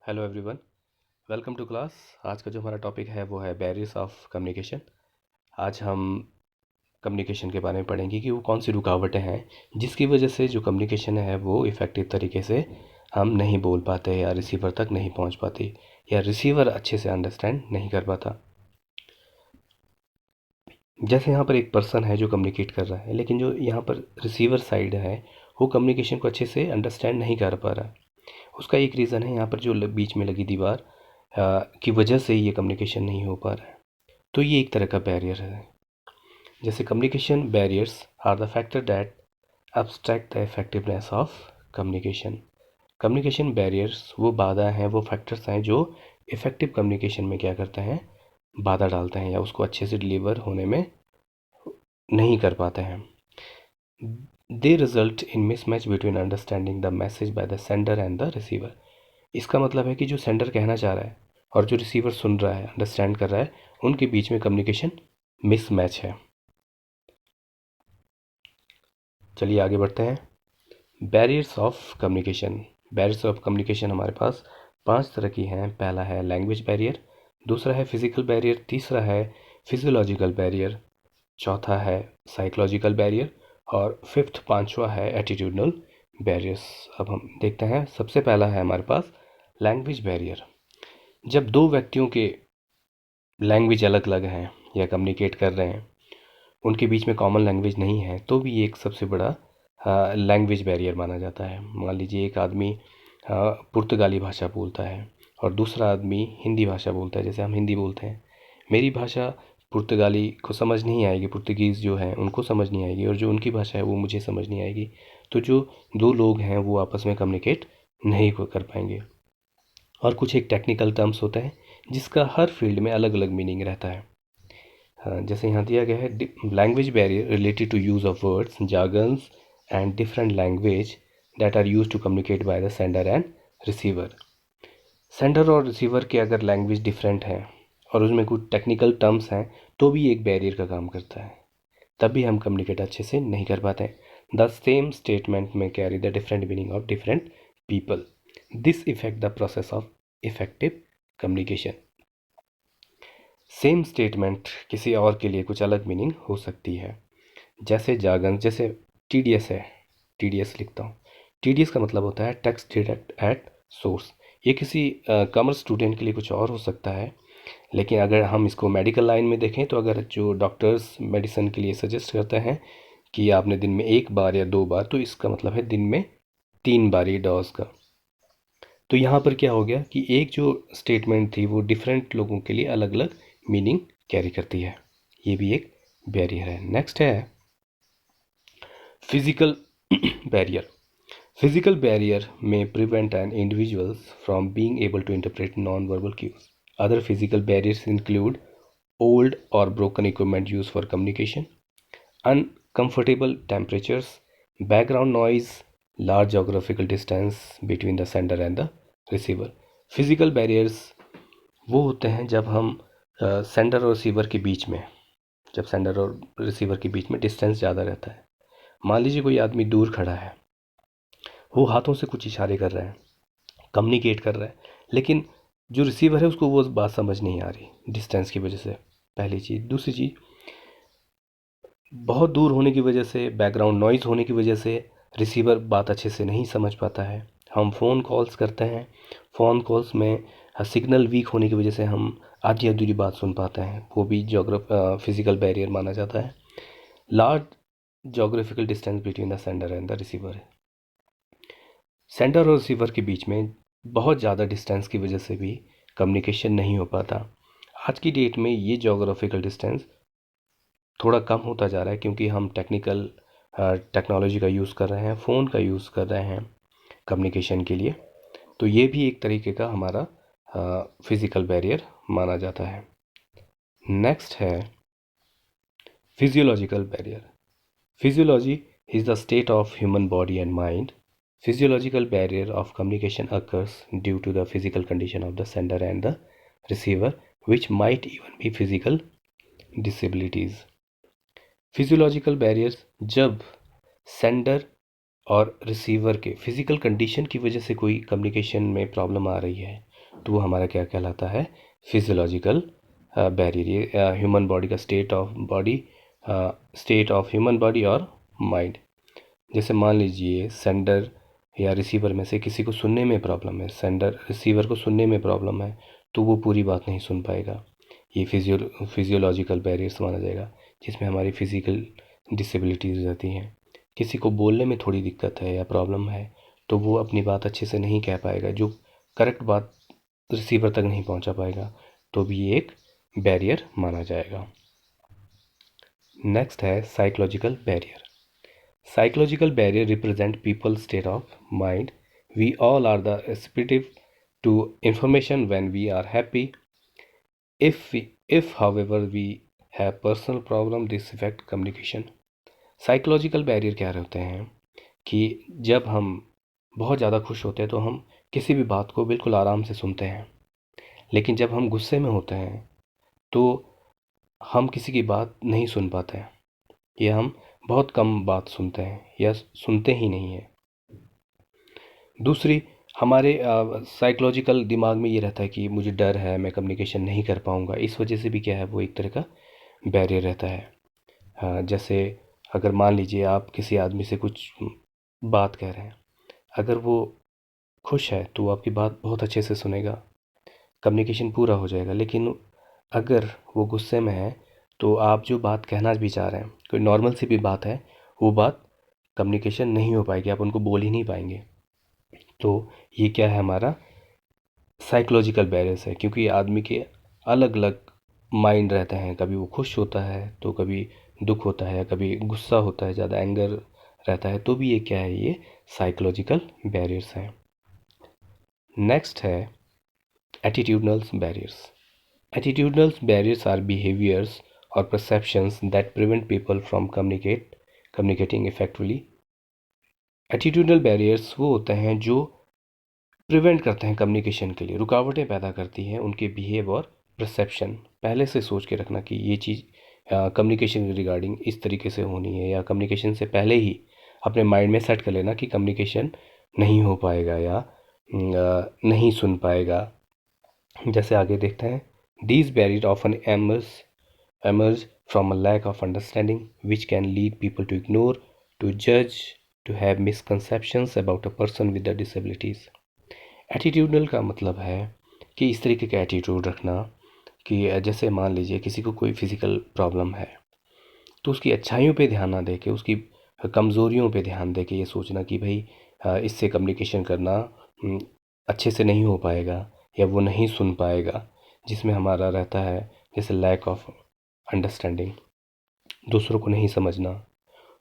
Hello everyone, welcome to class. आज का जो हमारा टॉपिक है वो है बैरियर्स ऑफ कम्युनिकेशन। आज हम कम्युनिकेशन के बारे में पढ़ेंगे कि वो कौन सी रुकावटें हैं जिसकी वजह से जो कम्युनिकेशन है वो इफ़ेक्टिव तरीके से हम नहीं बोल पाते या रिसीवर तक नहीं पहुंच पाती या रिसीवर अच्छे से अंडरस्टैंड नहीं कर पाता। जैसे यहाँ पर एक पर्सन है जो कम्युनिकेट कर रहा है, लेकिन जो यहाँ पर रिसीवर साइड है वो कम्युनिकेशन को अच्छे से अंडरस्टैंड नहीं कर पा रहा है। उसका एक रीज़न है यहाँ पर जो बीच में लगी दीवार की वजह से ये कम्युनिकेशन नहीं हो पा रहा है। तो ये एक तरह का बैरियर है। जैसे communication barriers are the factor that abstract the effectiveness of communication. Communication barriers वो बाधा हैं, वो फैक्टर्स हैं जो इफ़ेक्टिव कम्युनिकेशन में क्या करते हैं, बाधा डालते हैं या उसको अच्छे से डिलीवर होने में नहीं कर पाते हैं। They result in mismatch between understanding the message by the sender and the receiver. इसका मतलब है कि जो सेंडर कहना चाह रहा है और जो रिसीवर सुन रहा है, अंडरस्टैंड कर रहा है, उनके बीच में कम्युनिकेशन मिसमैच है। चलिए आगे बढ़ते हैं। Barriers of communication. Barriers of communication हमारे पास 5 तरह की हैं। पहला है लैंग्वेज बैरियर, दूसरा है फिजिकल बैरियर, तीसरा है फिजियोलॉजिकल बैरियर, चौथा है साइकोलॉजिकल बैरियर और फिफ्थ पांचवा है एटीट्यूडनल बैरियर्स। अब हम देखते हैं। सबसे पहला है हमारे पास लैंग्वेज बैरियर। जब दो व्यक्तियों के लैंग्वेज अलग अलग हैं या कम्युनिकेट कर रहे हैं, उनके बीच में कॉमन लैंग्वेज नहीं है, तो भी ये एक सबसे बड़ा लैंग्वेज बैरियर माना जाता है। मान लीजिए एक आदमी पुर्तगाली भाषा बोलता है और दूसरा आदमी हिंदी भाषा बोलता है। जैसे हम हिंदी बोलते हैं, मेरी भाषा पुर्तगाली को समझ नहीं आएगी, पुर्तगीज़ जो है उनको समझ नहीं आएगी, और जो उनकी भाषा है वो मुझे समझ नहीं आएगी। तो जो दो लोग हैं वो आपस में कम्युनिकेट नहीं कर पाएंगे। और कुछ एक टेक्निकल टर्म्स होते हैं जिसका हर फील्ड में अलग अलग मीनिंग रहता है। हाँ, जैसे यहाँ दिया गया है, language barrier related to use of words, jargons and different language that are use to communicate by the sender and receiver. Sender और रिसीवर के अगर लैंग्वेज डिफरेंट है और उसमें कुछ टेक्निकल टर्म्स हैं, तो भी एक बैरियर का काम करता है। तभी हम कम्युनिकेट अच्छे से नहीं कर पाते हैं। द सेम स्टेटमेंट में carry the different meaning of different people. This effect the process of effective communication. Same statement किसी और के लिए कुछ अलग मीनिंग हो सकती है। जैसे जार्गन, जैसे टीडीएस है, टीडीएस लिखता हूँ। टीडीएस का मतलब होता है टैक्स डिडक्ट एट सोर्स। ये किसी कॉमर्स स्टूडेंट के लिए कुछ और हो सकता है, लेकिन अगर हम इसको मेडिकल लाइन में देखें तो अगर जो डॉक्टर्स मेडिसिन के लिए सजेस्ट करते हैं कि आपने दिन में 1 बार या 2 बार, तो इसका मतलब है दिन में 3 बार ये डोज का। तो यहाँ पर क्या हो गया कि एक जो स्टेटमेंट थी वो डिफरेंट लोगों के लिए अलग अलग मीनिंग कैरी करती है। ये भी एक बैरियर है। नेक्स्ट है फिजिकल बैरियर। फिजिकल बैरियर में prevent an individuals from being able to interpret non verbal cues. Other physical barriers include old or broken equipment used for communication, uncomfortable temperatures, background noise, large geographical distance between the sender and the receiver. Physical barriers वो होते हैं जब हम sender और receiver के बीच में, जब sender और रिसीवर के बीच में डिस्टेंस ज़्यादा रहता है। मान लीजिए कोई आदमी दूर खड़ा है, वो हाथों से कुछ इशारे कर रहा है, कम्युनिकेट कर रहा है, लेकिन जो रिसीवर है उसको वो बात समझ नहीं आ रही डिस्टेंस की वजह से। पहली चीज़। दूसरी चीज़, बहुत दूर होने की वजह से, बैकग्राउंड नॉइज़ होने की वजह से रिसीवर बात अच्छे से नहीं समझ पाता है। हम फ़ोन कॉल्स करते हैं, फ़ोन कॉल्स में सिग्नल वीक होने की वजह से हम आधी अधूरी बात सुन पाते हैं, वो भी फिजिकल बैरियर माना जाता है। Large geographical distance between the sender and the receiver. Sender और रिसीवर के बीच में बहुत ज़्यादा डिस्टेंस की वजह से भी कम्युनिकेशन नहीं हो पाता। आज की डेट में ये जोग्राफिकल डिस्टेंस थोड़ा कम होता जा रहा है, क्योंकि हम टेक्नोलॉजी का यूज़ कर रहे हैं, फ़ोन का यूज़ कर रहे हैं कम्युनिकेशन के लिए। तो ये भी एक तरीके का हमारा फिज़िकल बैरियर माना जाता है। नेक्स्ट है physiological barrier. Physiology is the state of human body and mind. Physiological barrier of communication occurs due to the physical condition of the sender and the receiver, which might even be physical disabilities. Physiological barriers जब sender और receiver के physical condition की वजह से कोई communication में problem आ रही है, तो वो हमारा क्या कहलाता है, फिजियोलॉजिकल बैरियर। ये ह्यूमन बॉडी का स्टेट ऑफ ह्यूमन बॉडी और माइंड। जैसे मान लीजिए सेंडर या रिसीवर में से किसी को सुनने में प्रॉब्लम है, सेंडर रिसीवर को सुनने में प्रॉब्लम है, तो वो पूरी बात नहीं सुन पाएगा। ये फिजियोलॉजिकल बैरियर्स माना जाएगा, जिसमें हमारी फिजिकल डिसेबिलिटीज़ रहती हैं। किसी को बोलने में थोड़ी दिक्कत है या प्रॉब्लम है, तो वो अपनी बात अच्छे से नहीं कह पाएगा, जो करेक्ट बात रिसीवर तक नहीं पहुंचा पाएगा, तो भी ये एक बैरियर माना जाएगा। नेक्स्ट है psychological barrier. Psychological barrier represent people's state of mind. We all are the receptive to information when we are happy. If however we have personal problem, this affect communication. Psychological barrier क्या होते हैं कि जब हम बहुत ज़्यादा खुश होते हैं तो हम किसी भी बात को बिल्कुल आराम से सुनते हैं, लेकिन जब हम गुस्से में होते हैं तो हम किसी की बात नहीं सुन पाते हैं, या हम बहुत कम बात सुनते हैं या सुनते ही नहीं हैं। दूसरी, हमारे साइकोलॉजिकल दिमाग में ये रहता है कि मुझे डर है, मैं कम्युनिकेशन नहीं कर पाऊँगा। इस वजह से भी क्या है, वो एक तरह का बैरियर रहता है। जैसे अगर मान लीजिए आप किसी आदमी से कुछ बात कह रहे हैं, अगर वो खुश है तो वो आपकी बात बहुत अच्छे से सुनेगा, कम्युनिकेशन पूरा हो जाएगा। लेकिन अगर वो गुस्से में है तो आप जो बात कहना भी चाह रहे हैं, कोई नॉर्मल सी भी बात है, वो बात कम्युनिकेशन नहीं हो पाएगी, आप उनको बोल ही नहीं पाएंगे। तो ये क्या है, हमारा साइकोलॉजिकल बैरियर्स है, क्योंकि आदमी के अलग अलग माइंड रहते हैं। कभी वो खुश होता है तो कभी दुख होता है, कभी गुस्सा होता है, ज़्यादा एंगर रहता है, तो भी ये क्या है, ये साइकोलॉजिकल बैरियर्स हैं। नेक्स्ट है attitudinal barriers. Attitudinal barriers are behaviors or perceptions that prevent people from communicating effectively. Attitudinal barriers वो होते हैं जो प्रिवेंट करते हैं कम्युनिकेशन के लिए, रुकावटें पैदा करती हैं उनके बिहेव और परसेप्शन। पहले से सोच के रखना कि ये चीज़ कम्युनिकेशन के रिगार्डिंग इस तरीके से होनी है, या कम्युनिकेशन से पहले ही अपने माइंड में सेट कर लेना कि कम्युनिकेशन नहीं हो पाएगा या नहीं सुन पाएगा। जैसे आगे देखते हैं, these barriers often emerge from a lack of understanding, which can lead people to ignore, to judge, to have misconceptions about a person with the disabilities. Attitudinal का मतलब है कि इस तरीके का एटीट्यूड रखना कि जैसे मान लीजिए किसी को कोई फिज़िकल प्रॉब्लम है, तो उसकी अच्छाइयों पे ध्यान ना दे के उसकी कमज़ोरियों पे ध्यान दे के ये सोचना कि भाई इससे कम्युनिकेशन करना अच्छे से नहीं हो पाएगा या वो नहीं सुन पाएगा, जिसमें हमारा रहता है जैसे लैक ऑफ अंडरस्टैंडिंग, दूसरों को नहीं समझना,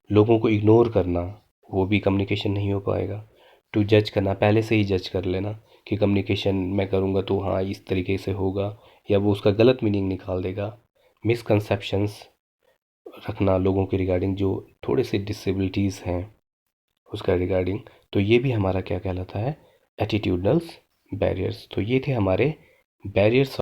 लोगों को इग्नोर करना, वो भी कम्युनिकेशन नहीं हो पाएगा। टू जज करना, पहले से ही जज कर लेना कि कम्युनिकेशन मैं करूँगा तो हाँ इस तरीके से होगा, या वो उसका गलत मीनिंग निकाल देगा। मिसकंसेप्शंस रखना लोगों के रिगार्डिंग जो थोड़े से डिसेबिलिटीज़ हैं उसका रिगार्डिंग, तो ये भी हमारा क्या कहलाता है, एटीट्यूडनल बैरियर्स। तो ये थे हमारे बैरियर्स